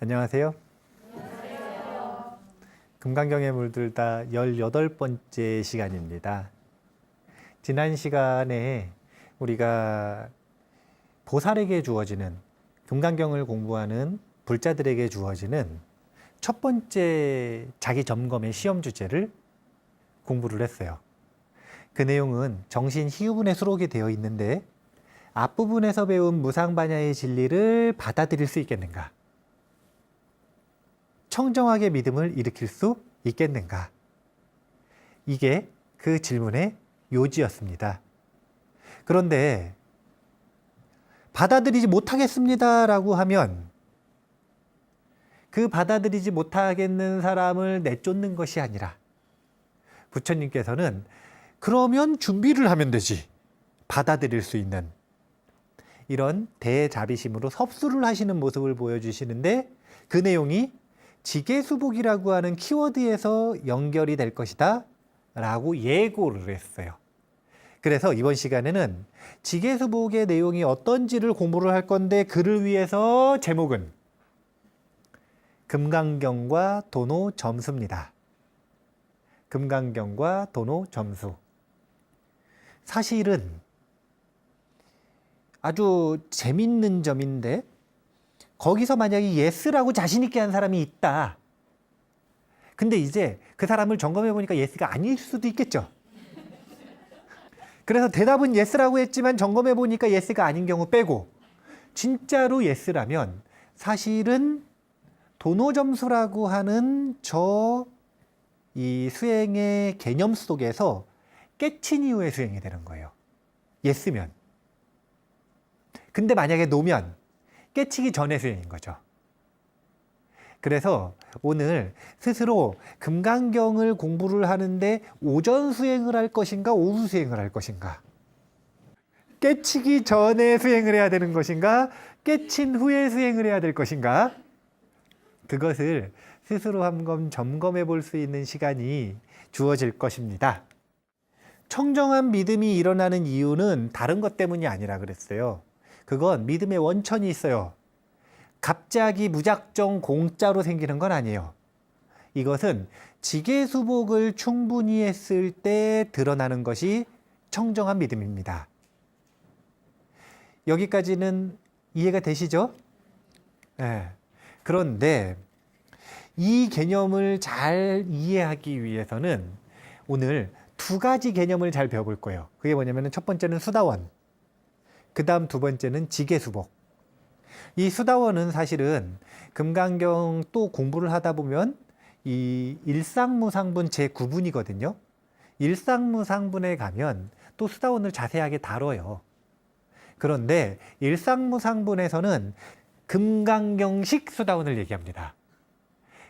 안녕하세요. 금강경에 물들다 18번째 시간입니다. 지난 시간에 우리가 보살에게 주어지는, 금강경을 공부하는 불자들에게 주어지는 첫 번째 자기 점검의 시험 주제를 공부를 했어요. 그 내용은 정신 희유분에 수록이 되어 있는데, 앞부분에서 배운 무상반야의 진리를 받아들일 수 있겠는가? 청정하게 믿음을 일으킬 수 있겠는가? 이게 그 질문의 요지였습니다. 그런데 받아들이지 못하겠습니다 라고 하면 그 받아들이지 못하겠는 사람을 내쫓는 것이 아니라 부처님께서는 그러면 준비를 하면 되지, 받아들일 수 있는 이런 대자비심으로 섭수를 하시는 모습을 보여주시는데, 그 내용이 지계수복이라고 하는 키워드에서 연결이 될 것이다 라고 예고를 했어요. 그래서 이번 시간에는 지계수복의 내용이 어떤지를 공부를 할 건데, 그를 위해서 제목은 금강경과 도노점수입니다. 금강경과 도노점수. 사실은 아주 재밌는 점인데, 거기서 만약에 예스라고 자신 있게 한 사람이 있다. 근데 이제 그 사람을 점검해 보니까 예스가 아닐 수도 있겠죠. 그래서 대답은 예스라고 했지만 점검해 보니까 예스가 아닌 경우 빼고, 진짜로 예스라면 사실은 도노점수라고 하는 이 수행의 개념 속에서 깨친 이후에 수행이 되는 거예요. 예스면. 근데 만약에 노면 깨치기 전에 수행인 거죠. 그래서 오늘 스스로 금강경을 공부를 하는데 오전 수행을 할 것인가, 오후 수행을 할 것인가, 깨치기 전에 수행을 해야 되는 것인가, 깨친 후에 수행을 해야 될 것인가, 그것을 스스로 한번 점검해 볼 수 있는 시간이 주어질 것입니다. 청정한 믿음이 일어나는 이유는 다른 것 때문이 아니라 그랬어요. 그건 믿음의 원천이 있어요. 갑자기 무작정 공짜로 생기는 건 아니에요. 이것은 지계수복을 충분히 했을 때 드러나는 것이 청정한 믿음입니다. 여기까지는 이해가 되시죠? 네. 그런데 이 개념을 잘 이해하기 위해서는 오늘 두 가지 개념을 잘 배워볼 거예요. 그게 뭐냐면, 첫 번째는 수다원, 그 다음 두 번째는 지계수복. 이 수다원은 사실은 금강경 또 공부를 하다 보면 이 일상무상분 제9분이거든요. 일상무상분에 가면 또 수다원을 자세하게 다뤄요. 그런데 일상무상분에서는 금강경식 수다원을 얘기합니다.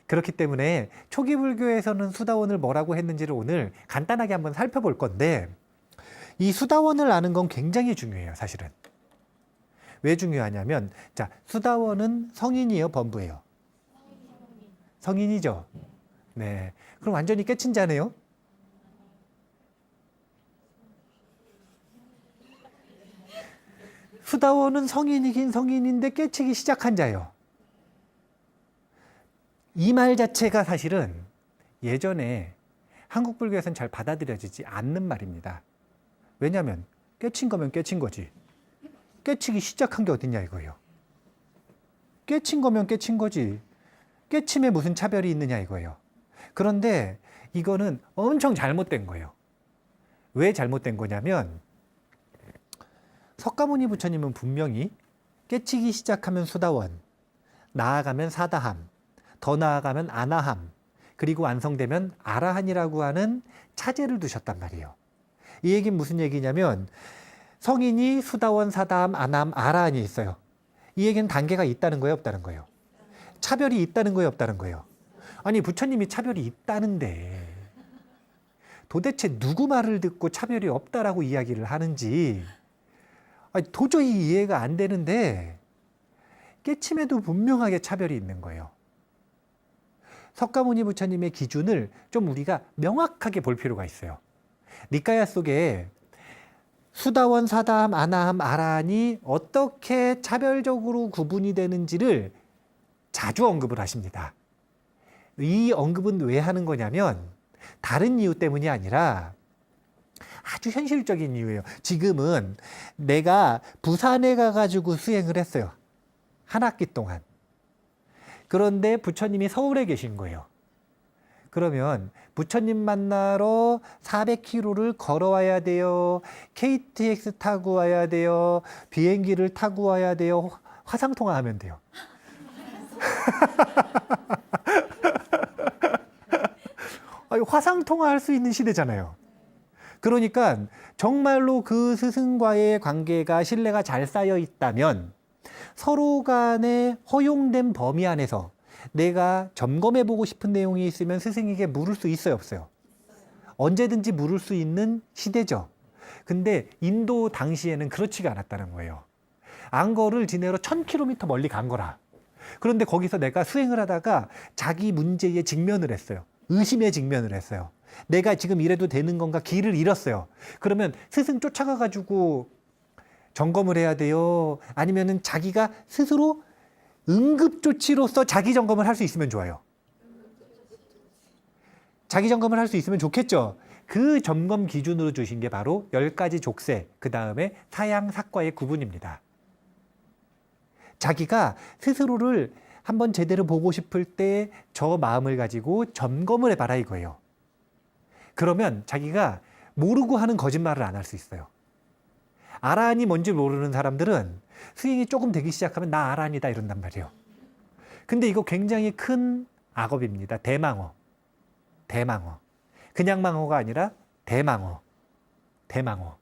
그렇기 때문에 초기 불교에서는 수다원을 뭐라고 했는지를 오늘 간단하게 한번 살펴볼 건데, 이 수다원을 아는 건 굉장히 중요해요, 사실은. 왜 중요하냐면, 자, 수다원은 성인이에요, 범부예요? 성인이죠. 네. 그럼 완전히 깨친 자네요? 수다원은 성인이긴 성인인데 깨치기 시작한 자예요. 이 말 자체가 사실은 예전에 한국 불교에서는 잘 받아들여지지 않는 말입니다. 왜냐하면 깨친 거면 깨친 거지, 깨치기 시작한 게 어딨냐 이거예요. 깨친 거면 깨친 거지, 깨침에 무슨 차별이 있느냐 이거예요. 그런데 이거는 엄청 잘못된 거예요. 왜 잘못된 거냐면, 석가모니 부처님은 분명히 깨치기 시작하면 수다원, 나아가면 사다함, 더 나아가면 아나함, 그리고 완성되면 아라한이라고 하는 차제를 두셨단 말이에요. 이 얘기는 무슨 얘기냐면, 성인이 수다원, 사다함, 아나함, 아라한이 있어요. 이 얘기는 단계가 있다는 거예요, 없다는 거예요? 차별이 있다는 거예요, 없다는 거예요? 아니, 부처님이 차별이 있다는데 도대체 누구 말을 듣고 차별이 없다라고 이야기를 하는지 도저히 이해가 안 되는데, 깨침에도 분명하게 차별이 있는 거예요. 석가모니 부처님의 기준을 좀 우리가 명확하게 볼 필요가 있어요. 니까야 속에 수다원, 사다함, 아나함, 아라한이 어떻게 차별적으로 구분이 되는지를 자주 언급을 하십니다. 이 언급은 왜 하는 거냐면 다른 이유 때문이 아니라 아주 현실적인 이유예요. 지금은 내가 부산에 가가지고 수행을 했어요. 한 학기 동안. 그런데 부처님이 서울에 계신 거예요. 그러면 부처님 만나러 400km를 걸어와야 돼요. KTX 타고 와야 돼요. 비행기를 타고 와야 돼요. 화상통화하면 돼요. 화상통화할 수 있는 시대잖아요. 그러니까 정말로 그 스승과의 관계가 신뢰가 잘 쌓여 있다면 서로 간에 허용된 범위 안에서 내가 점검해 보고 싶은 내용이 있으면 스승에게 물을 수 있어요, 없어요? 언제든지 물을 수 있는 시대죠. 근데 인도 당시에는 그렇지가 않았다는 거예요. 앙거를 진해로 1000km 멀리 간 거라. 그런데 거기서 내가 수행을 하다가 자기 문제에 직면을 했어요. 의심에 직면을 했어요. 내가 지금 이래도 되는 건가? 길을 잃었어요. 그러면 스승 쫓아가가지고 점검을 해야 돼요? 아니면은 자기가 스스로 응급조치로서 자기 점검을 할 수 있으면 좋아요. 자기 점검을 할 수 있으면 좋겠죠. 그 점검 기준으로 주신 게 바로 10가지 족쇄, 그 다음에 사양, 삭과의 구분입니다. 자기가 스스로를 한번 제대로 보고 싶을 때 저 마음을 가지고 점검을 해봐라 이거예요. 그러면 자기가 모르고 하는 거짓말을 안 할 수 있어요. 아라한이 뭔지 모르는 사람들은 수행이 조금 되기 시작하면 나 아라한이다 이런단 말이에요. 근데 이거 굉장히 큰 악업입니다. 대망어. 대망어. 그냥 망어가 아니라 대망어. 대망어.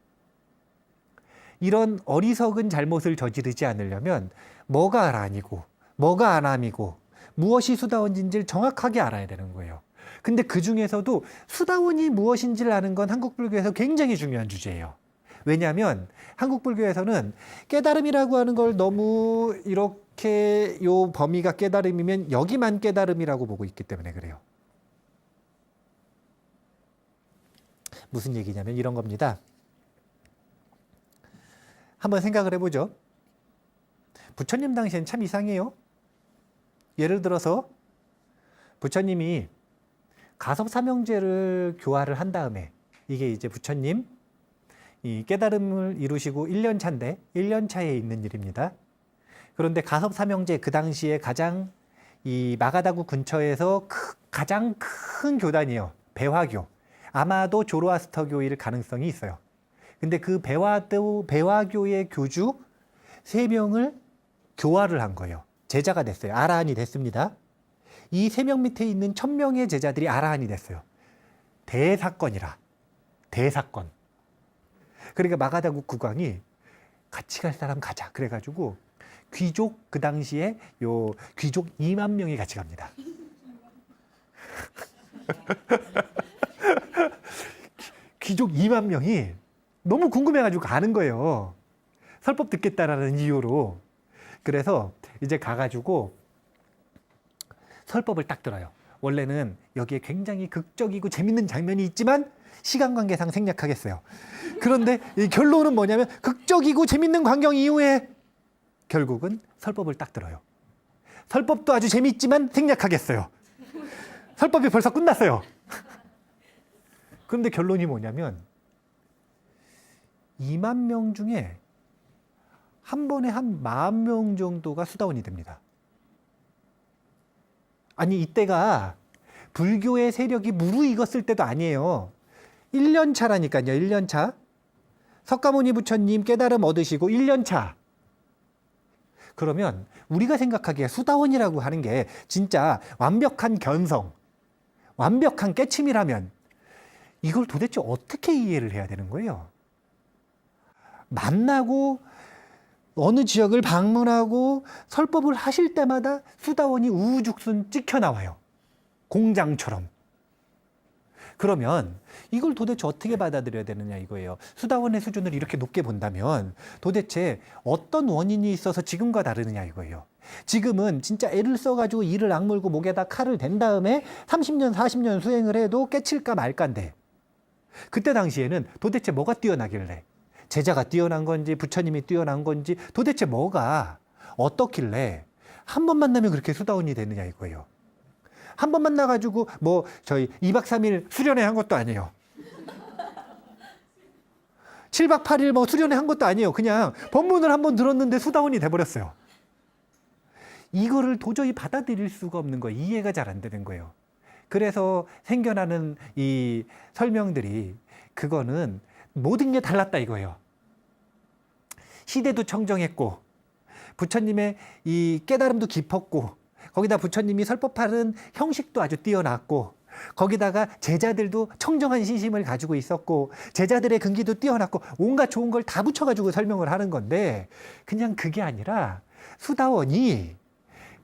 이런 어리석은 잘못을 저지르지 않으려면 뭐가 아라한이고 뭐가 아람이고 무엇이 수다원인지를 정확하게 알아야 되는 거예요. 근데 그 중에서도 수다원이 무엇인지를 아는 건 한국 불교에서 굉장히 중요한 주제예요. 왜냐하면 한국 불교에서는 깨달음이라고 하는 걸 너무 이렇게 요 범위가 깨달음이면 여기만 깨달음이라고 보고 있기 때문에 그래요. 무슨 얘기냐면 이런 겁니다. 한번 생각을 해보죠. 부처님 당시엔 참 이상해요. 예를 들어서 부처님이 가섭사명제를 교화를 한 다음에 이게 이제 부처님 이 깨달음을 이루시고 1년 차인데 1년 차에 있는 일입니다. 그런데 가섭사명제 그 당시에 가장 이 마가다구 근처에서 가장 큰 교단이에요. 배화교. 아마도 조로아스터교일 가능성이 있어요. 근데 그 배화교의 교주 3명을 교화를 한 거예요. 제자가 됐어요. 아라한이 됐습니다. 이 3명 밑에 있는 1000명의 제자들이 아라한이 됐어요. 대사건이라. 대사건. 그러니까 마가다구 국왕이 같이 갈 사람 가자. 그래가지고 귀족 그 당시에 요 귀족 2만 명이 같이 갑니다. 귀족 2만 명이 너무 궁금해가지고 가는 거예요. 설법 듣겠다라는 이유로. 그래서 이제 가가지고 설법을 딱 들어요. 원래는 여기에 굉장히 극적이고 재밌는 장면이 있지만 시간 관계상 생략하겠어요. 그런데 이 결론은 뭐냐면 극적이고 재밌는 광경 이후에 결국은 설법을 딱 들어요. 설법도 아주 재밌지만 생략하겠어요. 설법이 벌써 끝났어요. 그런데 결론이 뭐냐면 2만 명 중에 한 번에 한 10,000명 정도가 수다원이 됩니다. 아니 이때가 불교의 세력이 무르익었을 때도 아니에요. 1년 차라니까요. 1년 차. 석가모니 부처님 깨달음 얻으시고 1년 차. 그러면 우리가 생각하기에 수다원이라고 하는 게 진짜 완벽한 견성, 완벽한 깨침이라면 이걸 도대체 어떻게 이해를 해야 되는 거예요? 만나고 어느 지역을 방문하고 설법을 하실 때마다 수다원이 우후죽순 찍혀 나와요. 공장처럼. 그러면 이걸 도대체 어떻게 받아들여야 되느냐 이거예요. 수다원의 수준을 이렇게 높게 본다면 도대체 어떤 원인이 있어서 지금과 다르느냐 이거예요. 지금은 진짜 애를 써가지고 이를 악물고 목에다 칼을 댄 다음에 30년, 40년 수행을 해도 깨칠까 말까인데 그때 당시에는 도대체 뭐가 뛰어나길래 제자가 뛰어난 건지 부처님이 뛰어난 건지 도대체 뭐가 어떻길래 한 번 만나면 그렇게 수다원이 되느냐 이거예요. 한 번 만나가지고 뭐 저희 2박 3일 수련회 한 것도 아니에요. 7박 8일 뭐 수련회 한 것도 아니에요. 그냥 법문을 한 번 들었는데 수다원이 돼버렸어요. 이거를 도저히 받아들일 수가 없는 거예요. 이해가 잘 안 되는 거예요. 그래서 생겨나는 이 설명들이 그거는 모든 게 달랐다 이거예요. 시대도 청정했고 부처님의 이 깨달음도 깊었고 거기다 부처님이 설법하는 형식도 아주 뛰어났고 거기다가 제자들도 청정한 신심을 가지고 있었고 제자들의 근기도 뛰어났고 온갖 좋은 걸 다 붙여가지고 설명을 하는 건데 그냥 그게 아니라 수다원이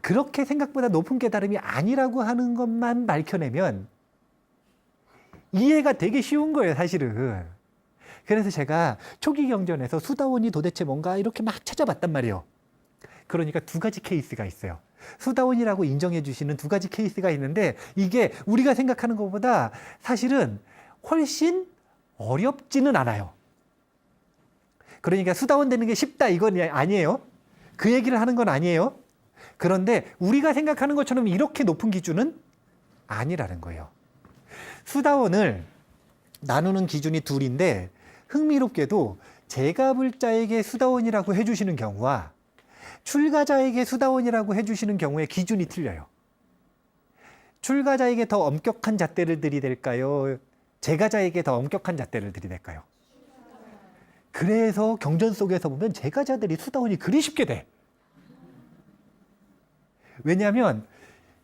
그렇게 생각보다 높은 깨달음이 아니라고 하는 것만 밝혀내면 이해가 되게 쉬운 거예요, 사실은. 그래서 제가 초기 경전에서 수다원이 도대체 뭔가 이렇게 막 찾아봤단 말이에요. 그러니까 두 가지 케이스가 있어요. 수다원이라고 인정해 주시는 두 가지 케이스가 있는데 이게 우리가 생각하는 것보다 사실은 훨씬 어렵지는 않아요. 그러니까 수다원 되는 게 쉽다 이건 아니에요. 그 얘기를 하는 건 아니에요. 그런데 우리가 생각하는 것처럼 이렇게 높은 기준은 아니라는 거예요. 수다원을 나누는 기준이 둘인데 흥미롭게도 제가불자에게 수다원이라고 해주시는 경우와 출가자에게 수다원이라고 해주시는 경우에 기준이 틀려요. 출가자에게 더 엄격한 잣대를 들이댈까요? 제가자에게 더 엄격한 잣대를 들이댈까요? 그래서 경전 속에서 보면 제가자들이 수다원이 그리 쉽게 돼. 왜냐하면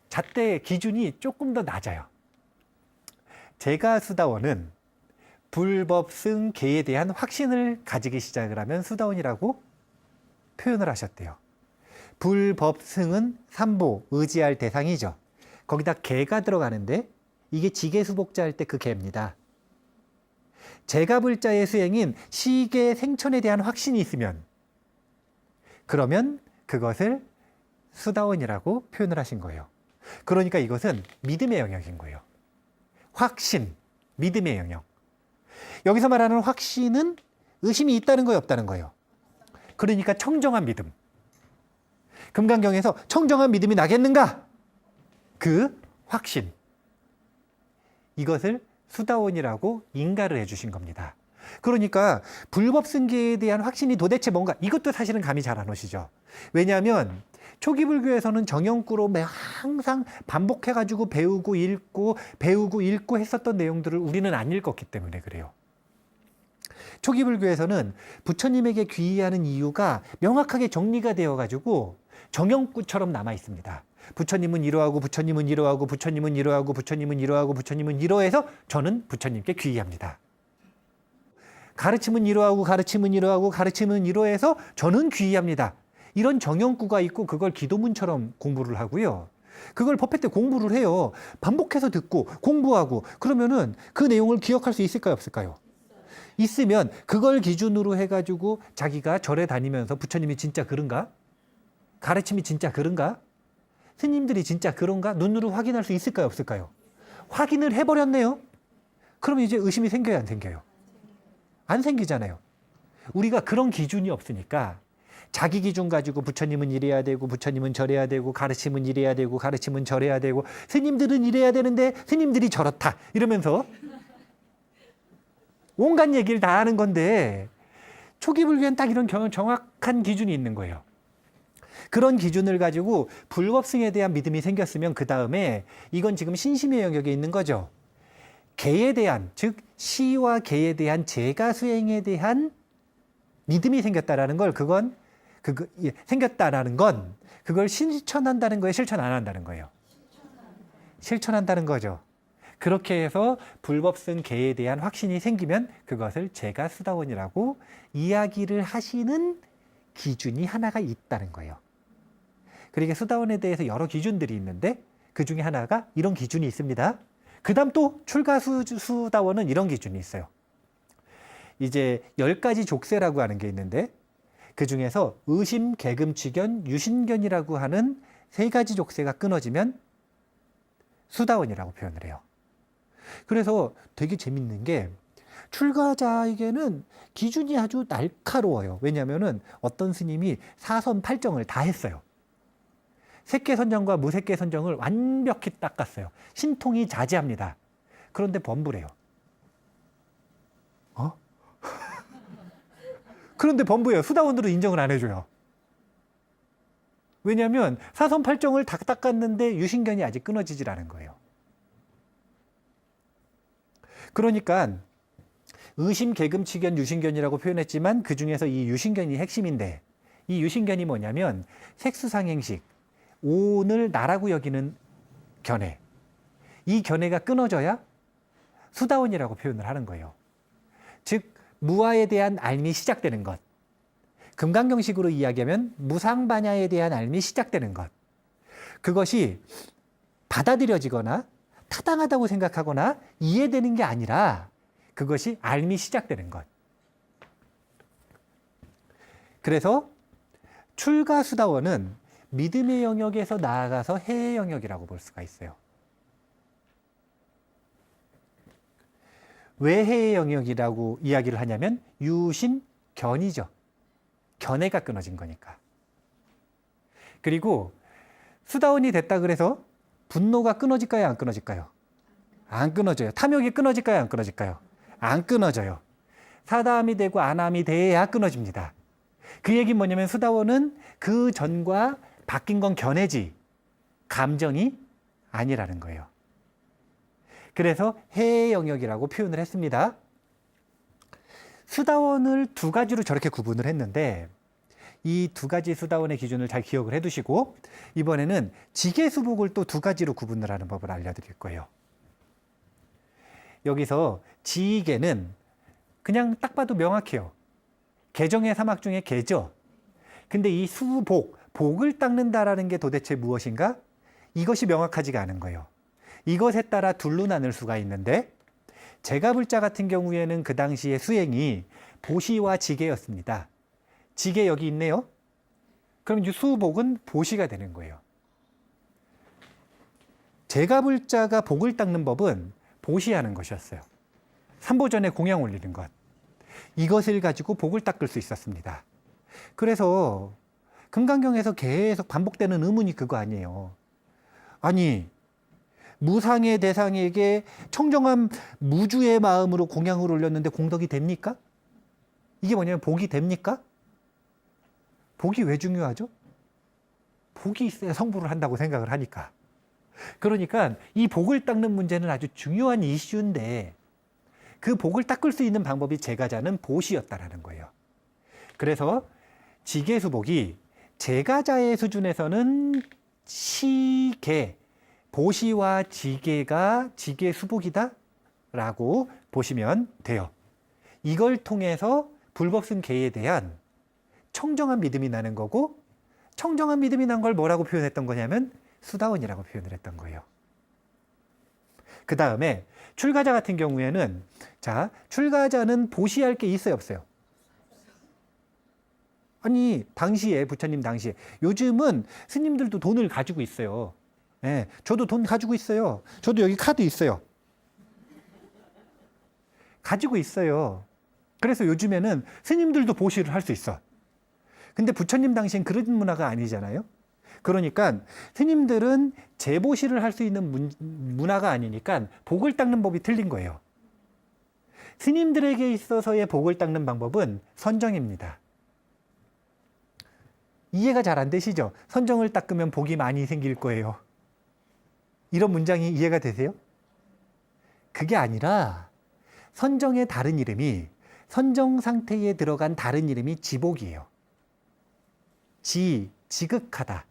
잣대 기준이 조금 더 낮아요. 제가수다원은 불법,승, 계에 대한 확신을 가지기 시작을 하면 수다원이라고 표현을 하셨대요. 불법승은 삼보, 의지할 대상이죠. 거기다 계가 들어가는데 이게 지계수복자 할 때 그 계입니다. 제가불자의 수행인 시계 생천에 대한 확신이 있으면 그러면 그것을 수다원이라고 표현을 하신 거예요. 그러니까 이것은 믿음의 영역인 거예요. 확신, 믿음의 영역. 여기서 말하는 확신은 의심이 있다는 거예요, 없다는 거예요? 그러니까 청정한 믿음. 금강경에서 청정한 믿음이 나겠는가? 그 확신. 이것을 수다원이라고 인가를 해주신 겁니다. 그러니까 불법승계에 대한 확신이 도대체 뭔가 이것도 사실은 감이 잘 안 오시죠. 왜냐하면 초기 불교에서는 정형구로 항상 반복해가지고 배우고 읽고 했었던 내용들을 우리는 안 읽었기 때문에 그래요. 초기 불교에서는 부처님에게 귀의하는 이유가 명확하게 정리가 되어가지고 정형구처럼 남아 있습니다. 부처님은 이러하고 부처님은 이러하고 부처님은 이러하고 부처님은 이러하고 부처님은 이러해서 저는 부처님께 귀의합니다. 가르침은 이러하고 가르침은 이러하고 가르침은 이러해서 저는 귀의합니다. 이런 정형구가 있고 그걸 기도문처럼 공부를 하고요. 그걸 법회 때 공부를 해요. 반복해서 듣고 공부하고 그러면은 그 내용을 기억할 수 있을까요, 없을까요? 있으면 그걸 기준으로 해가지고 자기가 절에 다니면서 부처님이 진짜 그런가? 가르침이 진짜 그런가? 스님들이 진짜 그런가? 눈으로 확인할 수 있을까요, 없을까요? 확인을 해버렸네요. 그러면 이제 의심이 생겨요, 안 생겨요? 안 생기잖아요. 우리가 그런 기준이 없으니까 자기 기준 가지고 부처님은 이래야 되고 부처님은 저래야 되고 가르침은 이래야 되고 가르침은 저래야 되고 스님들은 이래야 되는데 스님들이 저렇다 이러면서 온갖 얘기를 다 하는 건데 초기 불교엔 딱 이런 정확한 기준이 있는 거예요. 그런 기준을 가지고 불법승에 대한 믿음이 생겼으면 그 다음에 이건 지금 신심의 영역에 있는 거죠. 계에 대한 즉 시와 계에 대한 제가 수행에 대한 믿음이 생겼다라는 걸 생겼다라는 건 그걸 실천한다는 거예요, 실천 안 한다는 거예요? 실천한다는 거죠. 그렇게 해서 불법승 계에 대한 확신이 생기면 그것을 제가 수다원이라고 이야기를 하시는 기준이 하나가 있다는 거예요. 그러니까 수다원에 대해서 여러 기준들이 있는데 그 중에 하나가 이런 기준이 있습니다. 그 다음 또 출가수다원은 이런 기준이 있어요. 이제 10가지 족쇄라고 하는 게 있는데 그 중에서 의심, 계금, 취견, 유신견이라고 하는 3가지 족쇄가 끊어지면 수다원이라고 표현을 해요. 그래서 되게 재밌는 게 출가자에게는 기준이 아주 날카로워요. 왜냐하면 어떤 스님이 사선 8정을 다 했어요. 색계선정과 무색계선정을 완벽히 닦았어요. 신통이 자제합니다. 그런데 범부래요. 그런데 범부예요. 수다원으로 인정을 안 해줘요. 왜냐하면 사선 8정을 다 닦았는데 유신견이 아직 끊어지질 않은 거예요. 그러니까 의심, 계금, 치견, 유신견이라고 표현했지만 그 중에서 이 유신견이 핵심인데, 이 유신견이 뭐냐면 색수상행식, 오늘 나라고 여기는 견해, 이 견해가 끊어져야 수다원이라고 표현을 하는 거예요. 즉 무아에 대한 알미 시작되는 것, 금강경식으로 이야기하면 무상반야에 대한 알미 시작되는 것, 그것이 받아들여지거나 타당하다고 생각하거나 이해되는 게 아니라 그것이 알미 시작되는 것. 그래서 출가수다원은 믿음의 영역에서 나아가서 해의 영역이라고 볼 수가 있어요. 왜 해의 영역이라고 이야기를 하냐면 유신견이죠. 견해가 끊어진 거니까. 그리고 수다원이 됐다 그래서 분노가 끊어질까요? 안 끊어질까요? 안 끊어져요. 탐욕이 끊어질까요? 안 끊어질까요? 안 끊어져요. 사다함이 되고 안함이 돼야 끊어집니다. 그 얘기는 뭐냐면 수다원은 그 전과 바뀐 건 견해지 감정이 아니라는 거예요. 그래서 해의 영역이라고 표현을 했습니다. 수다원을 두 가지로 저렇게 구분을 했는데 이 두 가지 수다원의 기준을 잘 기억을 해두시고 이번에는 지계수복을 또 두 가지로 구분을 하는 법을 알려드릴 거예요. 여기서 지계는 그냥 딱 봐도 명확해요. 계정의 사막 중에 계죠. 근데 이 수복, 복을 닦는다라는 게 도대체 무엇인가? 이것이 명확하지가 않은 거예요. 이것에 따라 둘로 나눌 수가 있는데 제가불자 같은 경우에는 그 당시의 수행이 보시와 지계였습니다. 지계 여기 있네요. 그럼 이제 수복은 보시가 되는 거예요. 제가불자가 복을 닦는 법은 보시하는 것이었어요. 삼보전에 공양 올리는 것. 이것을 가지고 복을 닦을 수 있었습니다. 그래서 금강경에서 계속 반복되는 의문이 그거 아니에요. 아니 무상의 대상에게 청정한 무주의 마음으로 공양을 올렸는데 공덕이 됩니까? 이게 뭐냐면 복이 됩니까? 복이 왜 중요하죠? 복이 있어야 성불을 한다고 생각을 하니까. 그러니까 이 복을 닦는 문제는 아주 중요한 이슈인데 그 복을 닦을 수 있는 방법이 제가자는 보시였다라는 거예요. 그래서 지계수복이 제가자의 수준에서는 시계, 보시와 지계가 지계수복이다 라고 보시면 돼요. 이걸 통해서 불법승 계에 대한 청정한 믿음이 나는 거고 청정한 믿음이 난 걸 뭐라고 표현했던 거냐면 수다원이라고 표현을 했던 거예요. 그 다음에 출가자 같은 경우에는 자 출가자는 보시할 게 있어요 없어요? 아니 당시에 부처님 당시에 요즘은 스님들도 돈을 가지고 있어요. 네, 저도 돈 가지고 있어요. 저도 여기 카드 있어요. 가지고 있어요. 그래서 요즘에는 스님들도 보시를 할 수 있어. 근데 부처님 당시엔 그런 문화가 아니잖아요. 그러니까 스님들은 재보시를 할 수 있는 문화가 아니니까 복을 닦는 법이 틀린 거예요. 스님들에게 있어서의 복을 닦는 방법은 선정입니다. 이해가 잘 안 되시죠? 선정을 닦으면 복이 많이 생길 거예요. 이런 문장이 이해가 되세요? 그게 아니라 선정의 다른 이름이 선정 상태에 들어간 다른 이름이 지복이에요. 지극하다.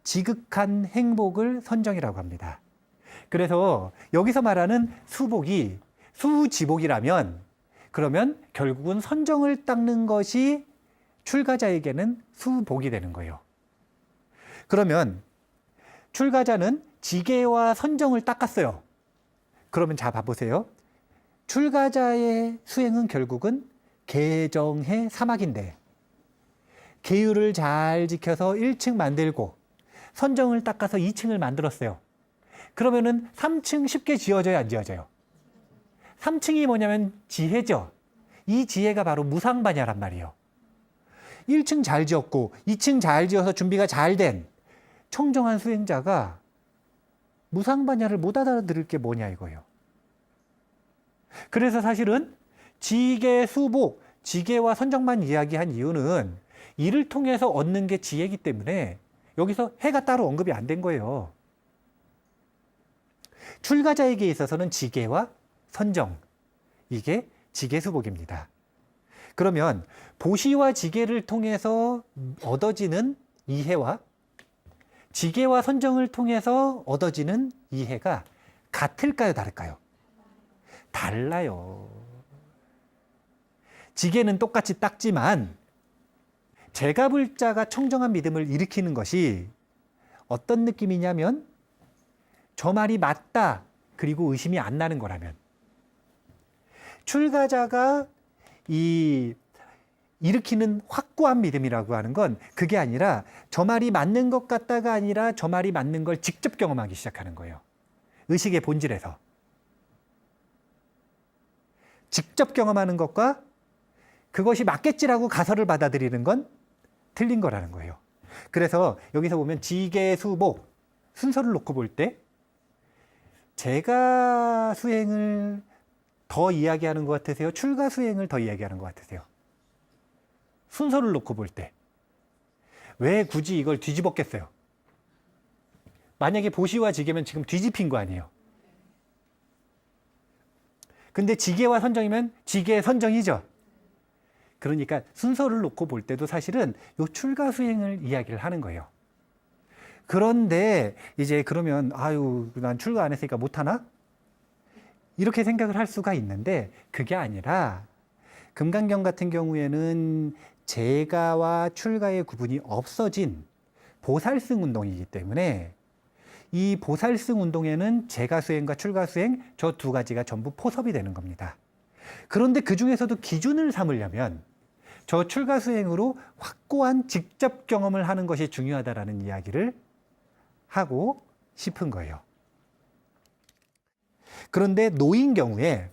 지극한 행복을 선정이라고 합니다. 그래서 여기서 말하는 수복이 수지복이라면 그러면 결국은 선정을 닦는 것이 출가자에게는 수복이 되는 거예요. 그러면 출가자는 지계와 선정을 닦았어요. 그러면 자 봐보세요. 출가자의 수행은 결국은 계정의 사막인데 계율을 잘 지켜서 1층 만들고 선정을 닦아서 2층을 만들었어요. 그러면은 3층 쉽게 지어져요, 안 지어져요? 3층이 뭐냐면 지혜죠. 이 지혜가 바로 무상반야란 말이에요. 1층 잘 지었고 2층 잘 지어서 준비가 잘 된 청정한 수행자가 무상반야를 못 알아들을 게 뭐냐 이거예요. 그래서 사실은 지계, 수복, 지계와 선정만 이야기한 이유는 이를 통해서 얻는 게 지혜이기 때문에 여기서 해가 따로 언급이 안 된 거예요. 출가자에게 있어서는 지계와 선정, 이게 지계수복입니다. 그러면 보시와 지계를 통해서 얻어지는 이해와 지계와 선정을 통해서 얻어지는 이해가 같을까요, 다를까요? 달라요. 지계는 똑같이 닦지만 제가불자가 청정한 믿음을 일으키는 것이 어떤 느낌이냐면 저 말이 맞다 그리고 의심이 안 나는 거라면, 출가자가 일으키는 확고한 믿음이라고 하는 건 그게 아니라 저 말이 맞는 것 같다가 아니라 저 말이 맞는 걸 직접 경험하기 시작하는 거예요. 의식의 본질에서. 직접 경험하는 것과 그것이 맞겠지라고 가설을 받아들이는 건 틀린 거라는 거예요. 그래서 여기서 보면 지계, 수복, 순서를 놓고 볼 때 제가 수행을 더 이야기하는 것 같으세요? 출가 수행을 더 이야기하는 것 같으세요? 순서를 놓고 볼 때. 왜 굳이 이걸 뒤집었겠어요? 만약에 보시와 지계면 지금 뒤집힌 거 아니에요? 근데 지계와 선정이면 지계 선정이죠? 그러니까 순서를 놓고 볼 때도 사실은 요 출가 수행을 이야기를 하는 거예요. 그런데 이제 그러면 아유, 난 출가 안 했으니까 못하나? 이렇게 생각을 할 수가 있는데 그게 아니라 금강경 같은 경우에는 제가와 출가의 구분이 없어진 보살승 운동이기 때문에 이 보살승 운동에는 제가 수행과 출가 수행 저 두 가지가 전부 포섭이 되는 겁니다. 그런데 그 중에서도 기준을 삼으려면 저 출가 수행으로 확고한 직접 경험을 하는 것이 중요하다라는 이야기를 하고 싶은 거예요. 그런데 노인 경우에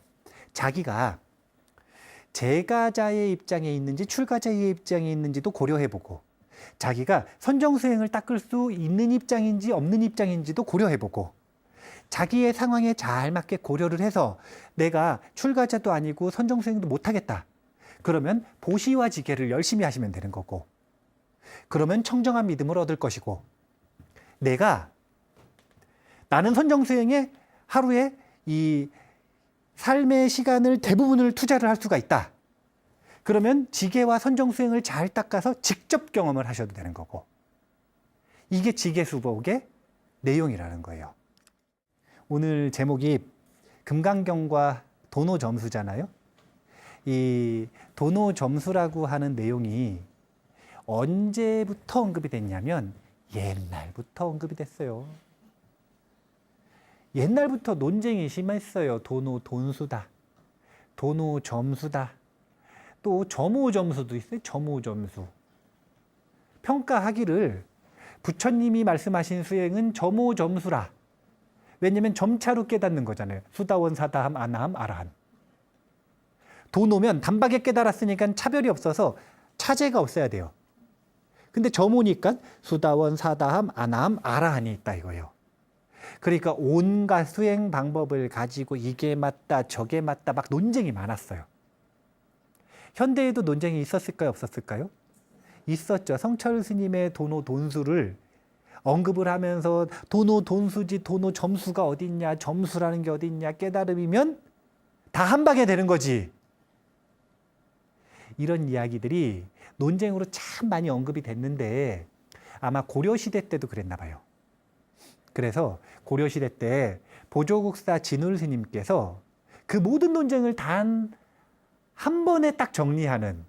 자기가 제가자의 입장에 있는지 출가자의 입장에 있는지도 고려해보고, 자기가 선정수행을 닦을 수 있는 입장인지 없는 입장인지도 고려해보고, 자기의 상황에 잘 맞게 고려를 해서 내가 출가자도 아니고 선정수행도 못하겠다. 그러면 보시와 지계를 열심히 하시면 되는 거고, 그러면 청정한 믿음을 얻을 것이고, 나는 선정수행에 하루에 이 삶의 시간을 대부분을 투자를 할 수가 있다. 그러면 지계와 선정수행을 잘 닦아서 직접 경험을 하셔도 되는 거고, 이게 지계수복의 내용이라는 거예요. 오늘 제목이 금강경과 도노점수잖아요. 이 도노점수라고 하는 내용이 언제부터 언급이 됐냐면 옛날부터 언급이 됐어요. 옛날부터 논쟁이 심했어요. 도노돈수다, 도노점수다, 또 점오점수도 있어요. 점오점수. 평가하기를 부처님이 말씀하신 수행은 점오점수라. 왜냐면 점차로 깨닫는 거잖아요. 수다원, 사다함, 아나함, 아라한. 도노면 단박에 깨달았으니까 차별이 없어서 차제가 없어야 돼요. 근데 점오니까 수다원, 사다함, 아나함, 아라한이 있다 이거예요. 그러니까 온갖 수행 방법을 가지고 이게 맞다 저게 맞다 막 논쟁이 많았어요. 현대에도 논쟁이 있었을까요, 없었을까요? 있었죠. 성철 스님의 도노돈수를 언급을 하면서 도노돈수지 도노점수가 어딨냐, 점수라는 게 어딨냐, 깨달음이면 다 한 방에 되는 거지. 이런 이야기들이 논쟁으로 참 많이 언급이 됐는데 아마 고려시대 때도 그랬나 봐요. 그래서 고려시대 때 보조국사 진울 스님께서 그 모든 논쟁을 단 한 번에 딱 정리하는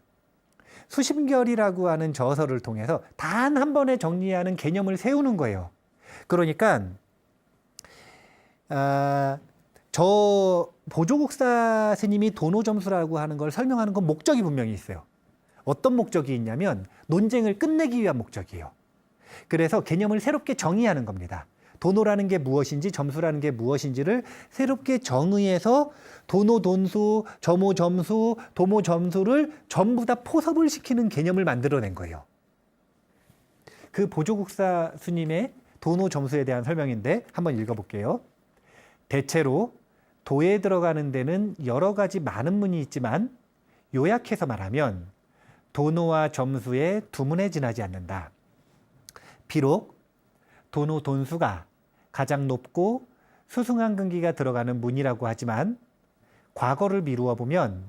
수심결이라고 하는 저서를 통해서 단 한 번에 정리하는 개념을 세우는 거예요. 그러니까 저 보조국사 스님이 도노점수라고 하는 걸 설명하는 건 목적이 분명히 있어요. 어떤 목적이 있냐면 논쟁을 끝내기 위한 목적이에요. 그래서 개념을 새롭게 정의하는 겁니다. 도노라는 게 무엇인지 점수라는 게 무엇인지를 새롭게 정의해서 도노돈수, 점오점수, 도모점수를 전부 다 포섭을 시키는 개념을 만들어낸 거예요. 그 보조국사 스님의 도노 점수에 대한 설명인데 한번 읽어볼게요. 대체로 도에 들어가는 데는 여러 가지 많은 문이 있지만 요약해서 말하면 도노와 점수에 두 문에 지나지 않는다. 비록 도노 돈수가 가장 높고 수승한 근기가 들어가는 문이라고 하지만 과거를 미루어 보면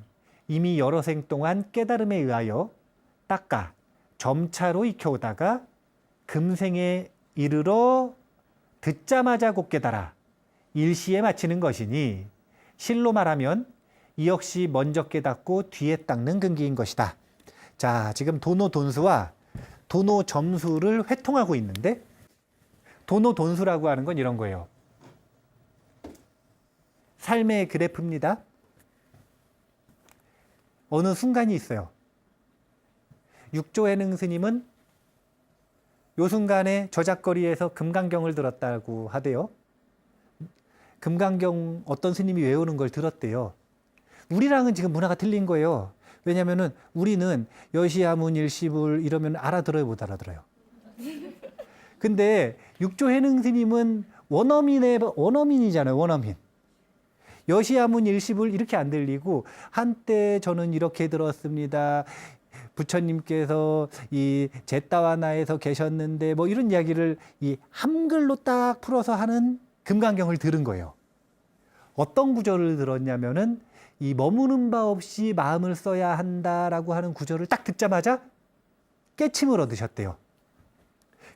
이미 여러 생 동안 깨달음에 의하여 닦아 점차로 익혀오다가 금생에 이르러 듣자마자 곧 깨달아 일시에 마치는 것이니 실로 말하면 이 역시 먼저 깨닫고 뒤에 닦는 근기인 것이다. 자, 지금 도노 돈수와 도노 점수를 회통하고 있는데 도노 돈수라고 하는 건 이런 거예요. 삶의 그래프입니다. 어느 순간이 있어요. 육조해능 스님은 요 순간에 저작거리에서 금강경을 들었다고 하대요. 금강경 어떤 스님이 외우는 걸 들었대요. 우리랑은 지금 문화가 틀린 거예요. 왜냐면은 우리는 여시야문 일시불 이러면 알아들어요, 못 알아들어요. 근데 육조해능 스님은 원어민이잖아요, 원어민. 여시야문 일시불 이렇게 안 들리고 한때 저는 이렇게 들었습니다. 부처님께서 이 제따와나에서 계셨는데 뭐 이런 이야기를 이 한글로 딱 풀어서 하는 금강경을 들은 거예요. 어떤 구절을 들었냐면은 이 머무는 바 없이 마음을 써야 한다라고 하는 구절을 딱 듣자마자 깨침을 얻으셨대요.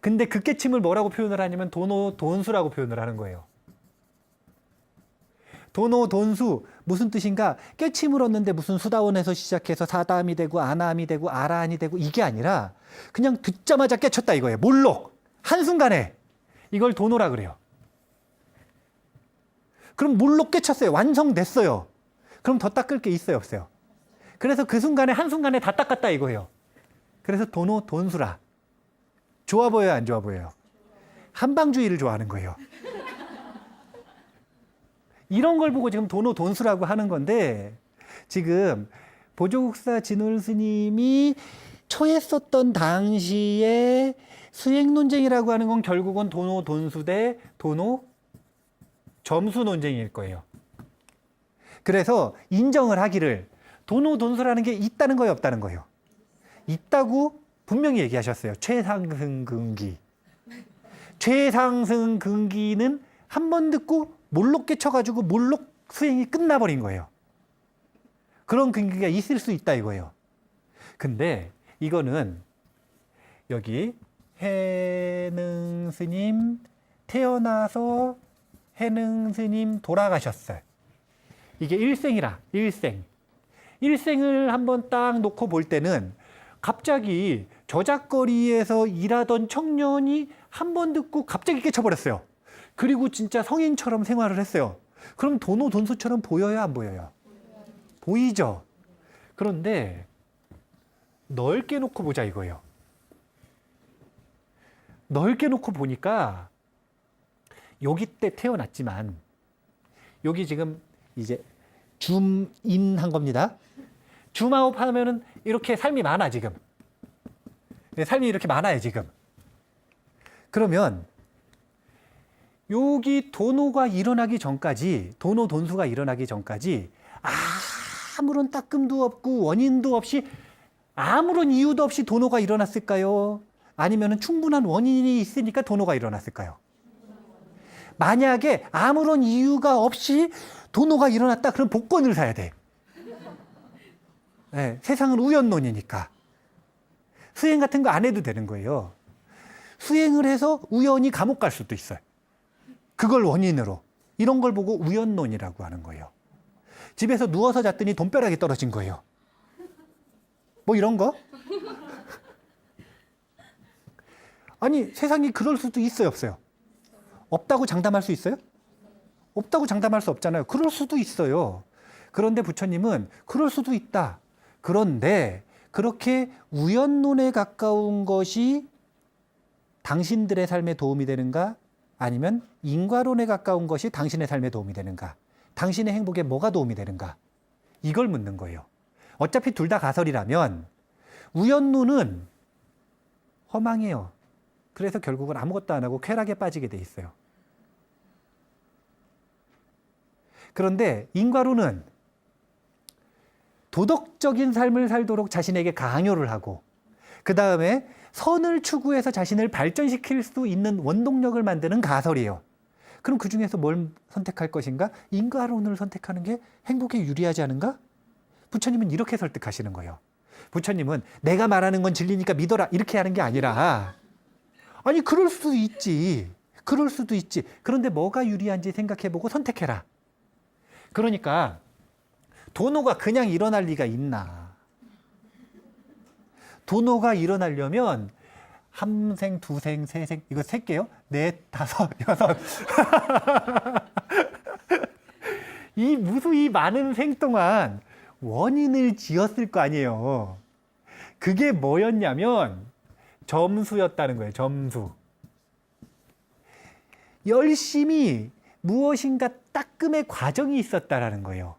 근데 그 깨침을 뭐라고 표현을 하냐면 도노 돈수라고 표현을 하는 거예요. 도노 돈수 무슨 뜻인가? 깨침을 얻는데 무슨 수다원에서 시작해서 사다함이 되고 아나함이 되고 아라한이 되고 이게 아니라 그냥 듣자마자 깨쳤다 이거예요. 몰록 한순간에 이걸 도노라 그래요. 그럼 몰록 깨쳤어요. 완성됐어요. 그럼 더 닦을 게 있어요, 없어요? 그래서 그 순간에 한순간에 다 닦았다 이거예요. 그래서 도노 돈수라. 좋아 보여요, 안 좋아 보여요? 한방주의를 좋아하는 거예요. 이런 걸 보고 지금 도노 돈수라고 하는 건데 지금 보조국사 진울 스님이 처했었던 당시에 수행 논쟁이라고 하는 건 결국은 도노 돈수 대 도노 점수 논쟁일 거예요. 그래서 인정을 하기를 도노 돈수라는 게 있다는 거예요, 없다는 거예요? 있다고 분명히 얘기하셨어요. 최상승 근기. 최상승 근기는 한 번 듣고 몰록 깨쳐가지고 몰록 수행이 끝나버린 거예요. 그런 근기가 있을 수 있다 이거예요. 근데 이거는 여기 해능 스님 태어나서 해능 스님 돌아가셨어요. 이게 일생이라, 일생. 일생을 한번 딱 놓고 볼 때는 갑자기 저작거리에서 일하던 청년이 한 번 듣고 갑자기 깨쳐버렸어요. 그리고 진짜 성인처럼 생활을 했어요. 그럼 도노 돈수처럼 보여요, 안 보여요? 보이죠? 그런데 넓게 놓고 보자 이거예요. 넓게 놓고 보니까 여기 때 태어났지만 여기 지금 이제 줌인 한 겁니다. 줌아웃 하면은 이렇게 삶이 많아 지금. 삶이 이렇게 많아요 지금. 그러면 여기 도노가 일어나기 전까지, 도노 돈수가 일어나기 전까지 아무런 따끔도 없고 원인도 없이 아무런 이유도 없이 도노가 일어났을까요? 아니면 충분한 원인이 있으니까 도노가 일어났을까요? 만약에 아무런 이유가 없이 도노가 일어났다 그럼 복권을 사야 돼. 네, 세상은 우연론이니까. 수행 같은 거 안 해도 되는 거예요. 수행을 해서 우연히 감옥 갈 수도 있어요. 그걸 원인으로. 이런 걸 보고 우연론이라고 하는 거예요. 집에서 누워서 잤더니 돈벼락이 떨어진 거예요. 뭐 이런 거? 아니 세상이 그럴 수도 있어요, 없어요? 없다고 장담할 수 있어요? 없다고 장담할 수 없잖아요. 그럴 수도 있어요. 그런데 부처님은 그럴 수도 있다. 그런데 그렇게 우연론에 가까운 것이 당신들의 삶에 도움이 되는가? 아니면 인과론에 가까운 것이 당신의 삶에 도움이 되는가? 당신의 행복에 뭐가 도움이 되는가? 이걸 묻는 거예요. 어차피 둘 다 가설이라면 우연론은 허망해요. 그래서 결국은 아무것도 안 하고 쾌락에 빠지게 돼 있어요. 그런데 인과론은 도덕적인 삶을 살도록 자신에게 강요를 하고 그 다음에 선을 추구해서 자신을 발전시킬 수 있는 원동력을 만드는 가설이에요. 그럼 그 중에서 뭘 선택할 것인가? 인과론을 선택하는 게 행복에 유리하지 않은가? 부처님은 이렇게 설득하시는 거예요. 부처님은 내가 말하는 건 진리니까 믿어라 이렇게 하는 게 아니라 아니 그럴 수도 있지. 그럴 수도 있지. 그런데 뭐가 유리한지 생각해보고 선택해라. 그러니까 도노가 그냥 일어날 리가 있나. 도노가 일어나려면 한 생, 두 생, 세 생, 이거 셀게요. 넷, 다섯, 여섯. 이 무수히 많은 생 동안 원인을 지었을 거 아니에요. 그게 뭐였냐면 점수였다는 거예요. 점수. 열심히 무엇인가 따끔의 과정이 있었다라는 거예요.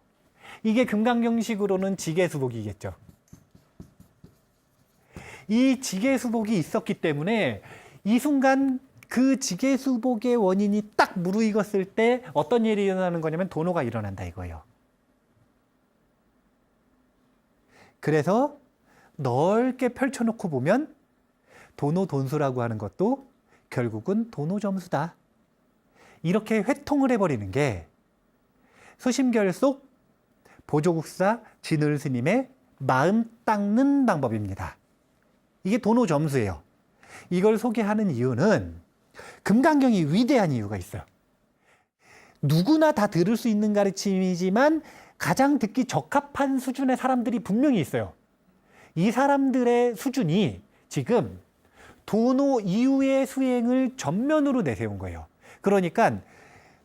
이게 금강경식으로는 지계수복이겠죠. 이 지계수복이 있었기 때문에 이 순간 그 지계수복의 원인이 딱 무르익었을 때 어떤 일이 일어나는 거냐면 도노가 일어난다 이거예요. 그래서 넓게 펼쳐놓고 보면 도노돈수라고 하는 것도 결국은 도노점수다. 이렇게 회통을 해버리는 게 수심결속 보조국사 진을스님의 마음 닦는 방법입니다. 이게 도노점수예요. 이걸 소개하는 이유는 금강경이 위대한 이유가 있어요. 누구나 다 들을 수 있는 가르침이지만 가장 듣기 적합한 수준의 사람들이 분명히 있어요. 이 사람들의 수준이 지금 도노 이후의 수행을 전면으로 내세운 거예요. 그러니까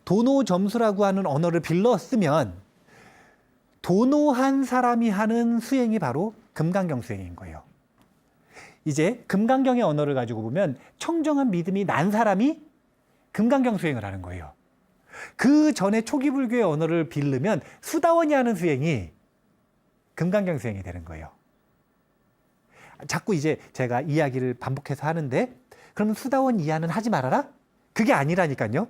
도노 점수라고 하는 언어를 빌려 쓰면 도노한 사람이 하는 수행이 바로 금강경 수행인 거예요. 이제 금강경의 언어를 가지고 보면 청정한 믿음이 난 사람이 금강경 수행을 하는 거예요. 그 전에 초기 불교의 언어를 빌르면 수다원이 하는 수행이 금강경 수행이 되는 거예요. 자꾸 이제 제가 이야기를 반복해서 하는데 그러면 수다원 이하는 하지 말아라? 그게 아니라니까요.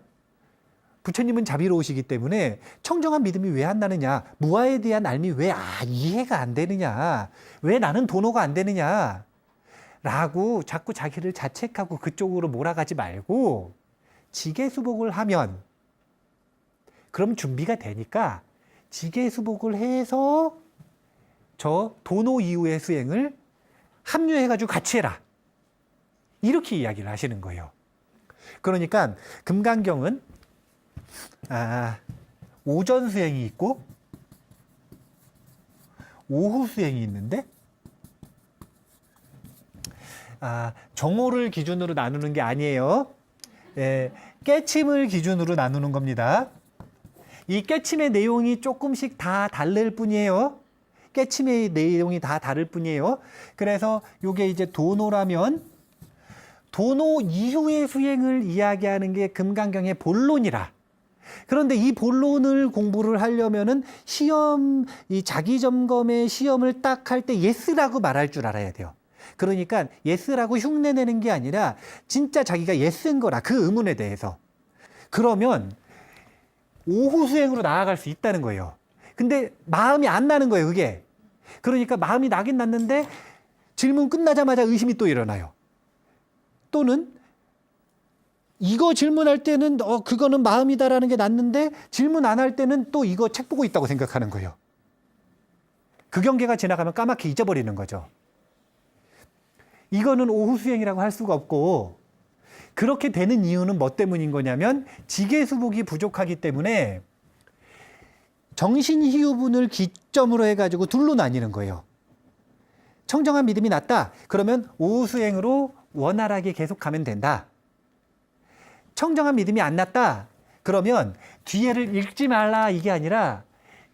부처님은 자비로우시기 때문에 청정한 믿음이 왜 안 나느냐, 무아에 대한 알미 왜 이해가 안 되느냐, 왜 나는 도노가 안 되느냐 라고 자꾸 자기를 자책하고 그쪽으로 몰아가지 말고 지계수복을 하면 그럼 준비가 되니까 지계수복을 해서 저 도노 이후의 수행을 합류해가지고 같이 해라. 이렇게 이야기를 하시는 거예요. 그러니까 금강경은 오전 수행이 있고 오후 수행이 있는데 정오를 기준으로 나누는 게 아니에요. 깨침을 기준으로 나누는 겁니다. 이 깨침의 내용이 조금씩 다 다를 뿐이에요. 깨침의 내용이 다 다를 뿐이에요. 그래서 이게 이제 도노라면 도노 이후의 수행을 이야기하는 게 금강경의 본론이라. 그런데 이 본론을 공부를 하려면은 시험, 이 자기점검의 시험을 딱 할 때 예스라고 말할 줄 알아야 돼요. 그러니까 예스라고 흉내내는 게 아니라 진짜 자기가 예스인 거라, 그 의문에 대해서. 그러면 오후 수행으로 나아갈 수 있다는 거예요. 근데 마음이 안 나는 거예요, 그게. 그러니까 마음이 나긴 났는데 질문 끝나자마자 의심이 또 일어나요. 또는 이거 질문할 때는 그거는 마음이다라는 게 났는데 질문 안 할 때는 또 이거 책 보고 있다고 생각하는 거예요. 그 경계가 지나가면 까맣게 잊어버리는 거죠. 이거는 오후 수행이라고 할 수가 없고, 그렇게 되는 이유는 뭐 때문인 거냐면 지계수복이 부족하기 때문에 정신희유분을 기점으로 해가지고 둘로 나뉘는 거예요. 청정한 믿음이 났다. 그러면 오후 수행으로 원활하게 계속하면 된다. 청정한 믿음이 안 났다. 그러면 뒤에를 읽지 말라 이게 아니라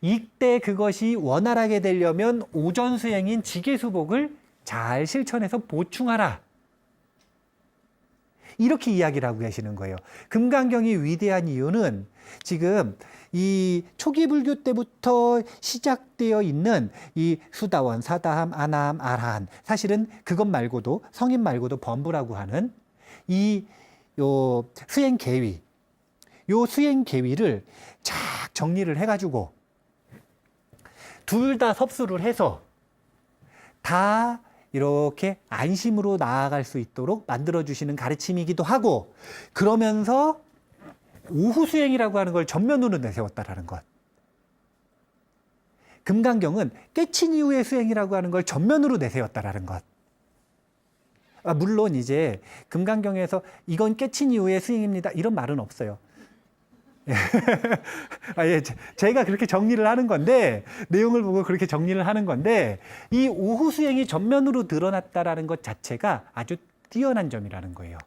이때 그것이 원활하게 되려면 오전 수행인 지계수복을 잘 실천해서 보충하라. 이렇게 이야기를 하고 계시는 거예요. 금강경이 위대한 이유는 지금 이 초기 불교 때부터 시작되어 있는 이 수다원, 사다함, 아나함, 아라한, 사실은 그것 말고도 성인 말고도 범부라고 하는 요 수행 계위, 요 수행 계위를 쫙 정리를 해가지고 둘 다 섭수를 해서 다 이렇게 안심으로 나아갈 수 있도록 만들어주시는 가르침이기도 하고, 그러면서 오후 수행이라고 하는 걸 전면으로 내세웠다라는 것. 금강경은 깨친 이후의 수행이라고 하는 걸 전면으로 내세웠다라는 것. 물론 이제 금강경에서 이건 깨친 이후의 수행입니다, 이런 말은 없어요. 예, 제가 그렇게 정리를 하는 건데, 내용을 보고 그렇게 정리를 하는 건데, 이 오후 수행이 전면으로 드러났다라는 것 자체가 아주 뛰어난 점이라는 거예요.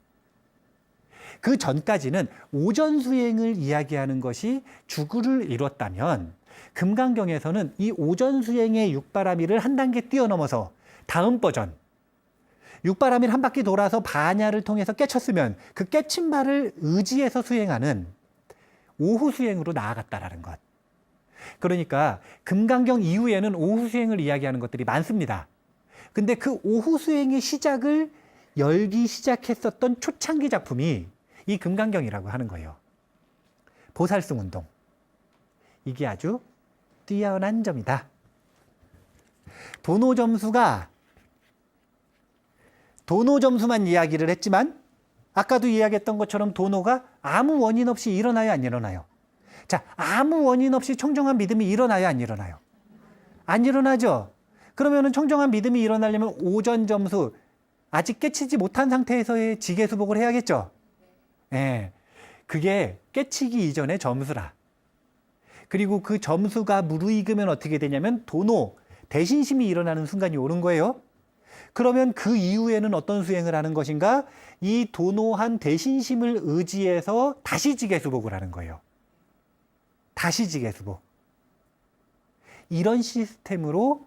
그 전까지는 오전 수행을 이야기하는 것이 주구를 이뤘다면, 금강경에서는 이 오전 수행의 육바라밀을 한 단계 뛰어넘어서 다음 버전, 육바라밀 한 바퀴 돌아서 반야를 통해서 깨쳤으면 그 깨친 바를 의지해서 수행하는 오후 수행으로 나아갔다라는 것. 그러니까 금강경 이후에는 오후 수행을 이야기하는 것들이 많습니다. 근데 그 오후 수행의 시작을 열기 시작했었던 초창기 작품이 이 금강경이라고 하는 거예요. 보살승 운동. 이게 아주 뛰어난 점이다. 도노 점수만 이야기를 했지만, 아까도 이야기했던 것처럼 도노가 아무 원인 없이 일어나요, 안 일어나요? 자, 아무 원인 없이 청정한 믿음이 일어나요, 안 일어나요? 안 일어나죠? 그러면은 청정한 믿음이 일어나려면 오전 점수, 아직 깨치지 못한 상태에서의 지계수복을 해야겠죠? 예. 그게 깨치기 이전의 점수라. 그리고 그 점수가 무르익으면 어떻게 되냐면 도노, 대신심이 일어나는 순간이 오는 거예요. 그러면 그 이후에는 어떤 수행을 하는 것인가? 이 도노한 대신심을 의지해서 다시 지계수복을 하는 거예요. 다시 지계수복. 이런 시스템으로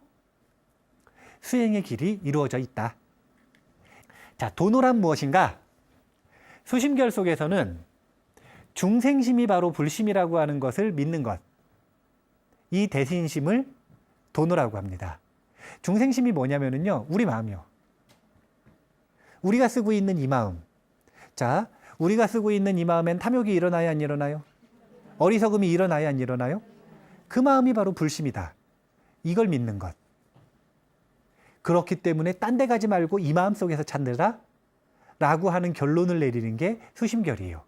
수행의 길이 이루어져 있다. 자, 도노란 무엇인가? 수심결 속에서는 중생심이 바로 불심이라고 하는 것을 믿는 것. 이 대신심을 도노라고 합니다. 중생심이 뭐냐면요, 우리 마음이요. 우리가 쓰고 있는 이 마음. 자, 우리가 쓰고 있는 이 마음엔 탐욕이 일어나요, 안 일어나요? 어리석음이 일어나요, 안 일어나요? 그 마음이 바로 불심이다. 이걸 믿는 것. 그렇기 때문에 딴 데 가지 말고 이 마음 속에서 찾느라 라고 하는 결론을 내리는 게 수심결이에요.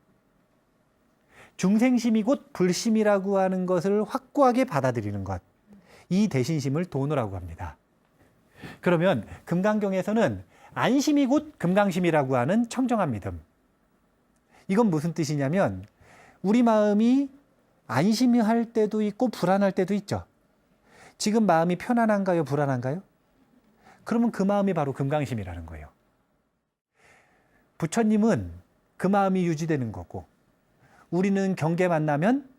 중생심이 곧 불심이라고 하는 것을 확고하게 받아들이는 것. 이 대신심을 도노라고 합니다. 그러면 금강경에서는 안심이 곧 금강심이라고 하는 청정한 믿음. 이건 무슨 뜻이냐면 우리 마음이 안심할 때도 있고 불안할 때도 있죠. 지금 마음이 편안한가요? 불안한가요? 그러면 그 마음이 바로 금강심이라는 거예요. 부처님은 그 마음이 유지되는 거고, 우리는 경계 만나면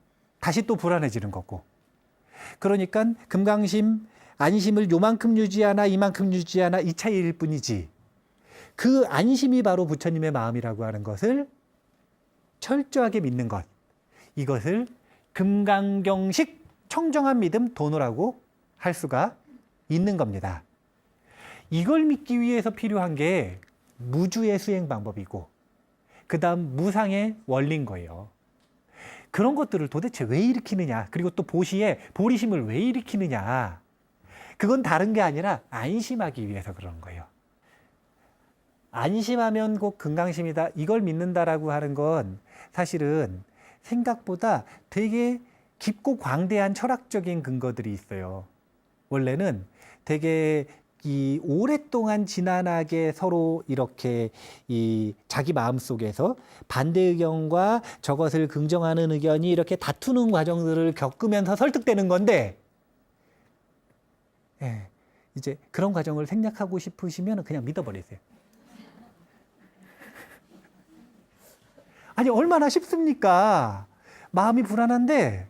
다시 또 불안해지는 거고. 그러니까 금강심, 안심을 요만큼 유지하나 이만큼 유지하나 이 차이일 뿐이지, 그 안심이 바로 부처님의 마음이라고 하는 것을 철저하게 믿는 것, 이것을 금강경식 청정한 믿음 도노라고 할 수가 있는 겁니다. 이걸 믿기 위해서 필요한 게 무주의 수행 방법이고, 그 다음 무상의 원리인 거예요. 그런 것들을 도대체 왜 일으키느냐, 그리고 또 보시에 보리심을 왜 일으키느냐, 그건 다른 게 아니라 안심하기 위해서 그런 거예요. 안심하면 곧 금강심이다, 이걸 믿는다라고 하는 건 사실은 생각보다 되게 깊고 광대한 철학적인 근거들이 있어요. 원래는 되게 이 오랫동안 지난하게 서로 이렇게 이 자기 마음속에서 반대 의견과 저것을 긍정하는 의견이 이렇게 다투는 과정들을 겪으면서 설득되는 건데, 예, 이제 그런 과정을 생략하고 싶으시면 그냥 믿어버리세요. 아니, 얼마나 쉽습니까? 마음이 불안한데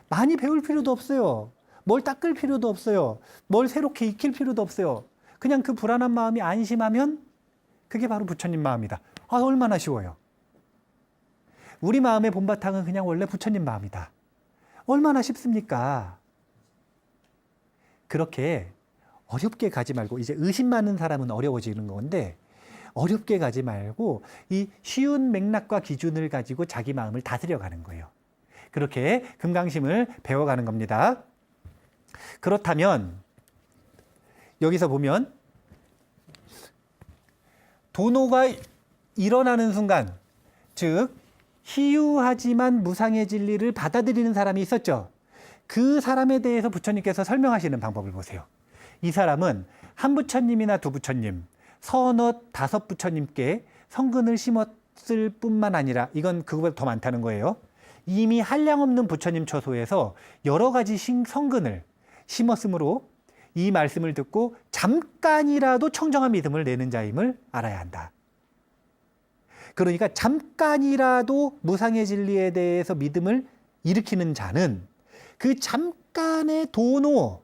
많이 배울 필요도 없어요. 뭘 닦을 필요도 없어요. 뭘 새롭게 익힐 필요도 없어요. 그냥 그 불안한 마음이 안심하면 그게 바로 부처님 마음이다. 아, 얼마나 쉬워요. 우리 마음의 본바탕은 그냥 원래 부처님 마음이다. 얼마나 쉽습니까? 그렇게 어렵게 가지 말고, 이제 의심 많은 사람은 어려워지는 건데, 어렵게 가지 말고 이 쉬운 맥락과 기준을 가지고 자기 마음을 다스려가는 거예요. 그렇게 금강심을 배워가는 겁니다. 그렇다면 여기서 보면 도노가 일어나는 순간, 즉 희유하지만 무상의 진리를 받아들이는 사람이 있었죠. 그 사람에 대해서 부처님께서 설명하시는 방법을 보세요. 이 사람은 한 부처님이나 두 부처님, 서너 다섯 부처님께 성근을 심었을 뿐만 아니라, 이건 그거보다 더 많다는 거예요. 이미 한량없는 부처님 처소에서 여러 가지 성근을 심었으므로 이 말씀을 듣고 잠깐이라도 청정한 믿음을 내는 자임을 알아야 한다. 그러니까 잠깐이라도 무상의 진리에 대해서 믿음을 일으키는 자는 그 잠깐의 도노,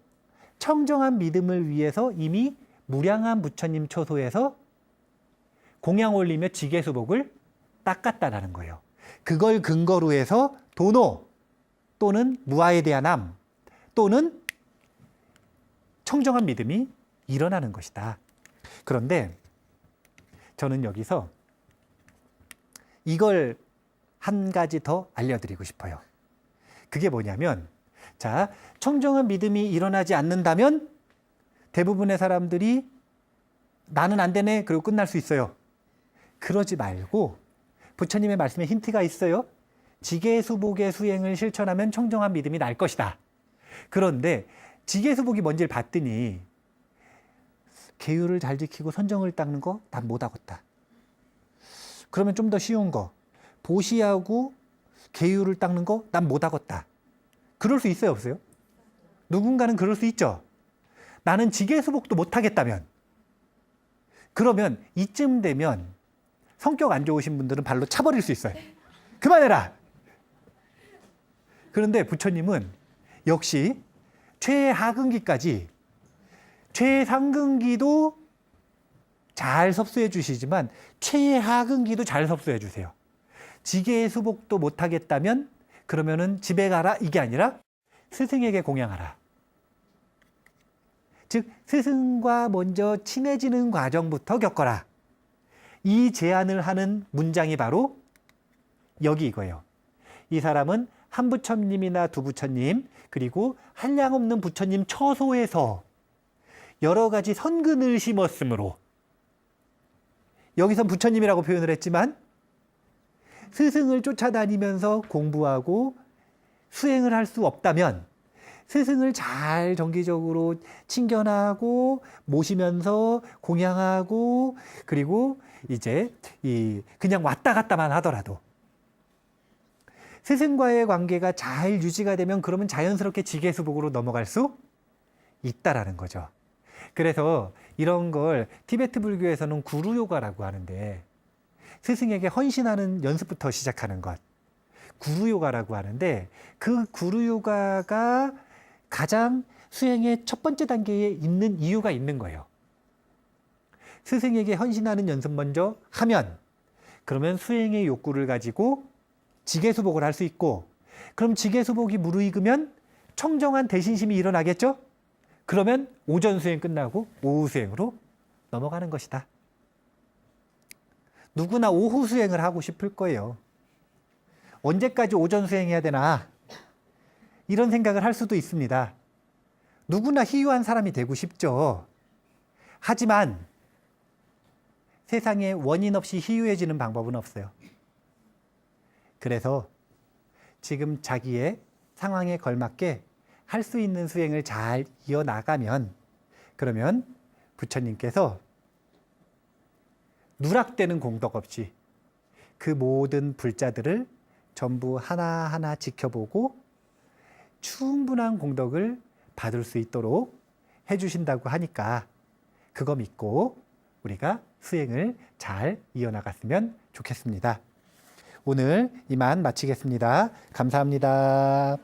청정한 믿음을 위해서 이미 무량한 부처님 처소에서 공양 올리며 지계수복을 닦았다라는 거예요. 그걸 근거로 해서 도노 또는 무아에 대한 암 또는 청정한 믿음이 일어나는 것이다. 그런데 저는 여기서 이걸 한 가지 더 알려드리고 싶어요. 그게 뭐냐면, 자, 청정한 믿음이 일어나지 않는다면 대부분의 사람들이 나는 안 되네 그리고 끝날 수 있어요. 그러지 말고 부처님의 말씀에 힌트가 있어요. 지계수복의 수행을 실천하면 청정한 믿음이 날 것이다. 그런데 지계수복이 뭔지를 봤더니 계율을 잘 지키고 선정을 닦는 거 난 못하겠다. 그러면 좀 더 쉬운 거, 보시하고 계율을 닦는 거 난 못하겠다. 그럴 수 있어요, 없어요? 누군가는 그럴 수 있죠. 나는 지계수복도 못하겠다면, 그러면 이쯤 되면 성격 안 좋으신 분들은 발로 차버릴 수 있어요. 그만해라. 그런데 부처님은 역시 최하근기까지, 최상근기도 잘 섭수해 주시지만 최하근기도 잘 섭수해 주세요. 지계수복도 못하겠다면 그러면은 집에 가라, 이게 아니라 스승에게 공양하라. 즉 스승과 먼저 친해지는 과정부터 겪어라. 이 제안을 하는 문장이 바로 여기 이거예요. 이 사람은 한 부처님이나 두 부처님, 그리고 한량없는 부처님 처소에서 여러 가지 선근을 심었으므로, 여기선 부처님이라고 표현을 했지만 스승을 쫓아다니면서 공부하고 수행을 할 수 없다면 스승을 잘 정기적으로 친견하고 모시면서 공양하고, 그리고 이제 그냥 왔다 갔다만 하더라도 스승과의 관계가 잘 유지가 되면 그러면 자연스럽게 지계수복으로 넘어갈 수 있다라는 거죠. 그래서 이런 걸 티베트 불교에서는 구루 요가라고 하는데, 스승에게 헌신하는 연습부터 시작하는 것, 구루 요가라고 하는데, 그 구루 요가가 가장 수행의 첫 번째 단계에 있는 이유가 있는 거예요. 스승에게 헌신하는 연습 먼저 하면, 그러면 수행의 욕구를 가지고 지계수복을 할 수 있고, 그럼 지계수복이 무르익으면 청정한 대신심이 일어나겠죠? 그러면 오전 수행 끝나고 오후 수행으로 넘어가는 것이다. 누구나 오후 수행을 하고 싶을 거예요. 언제까지 오전 수행해야 되나? 이런 생각을 할 수도 있습니다. 누구나 희유한 사람이 되고 싶죠. 하지만 세상에 원인 없이 희유해지는 방법은 없어요. 그래서 지금 자기의 상황에 걸맞게 할 수 있는 수행을 잘 이어나가면, 그러면 부처님께서 누락되는 공덕 없이 그 모든 불자들을 전부 하나하나 지켜보고 충분한 공덕을 받을 수 있도록 해주신다고 하니까 그거 믿고 우리가 수행을 잘 이어나갔으면 좋겠습니다. 오늘 이만 마치겠습니다. 감사합니다.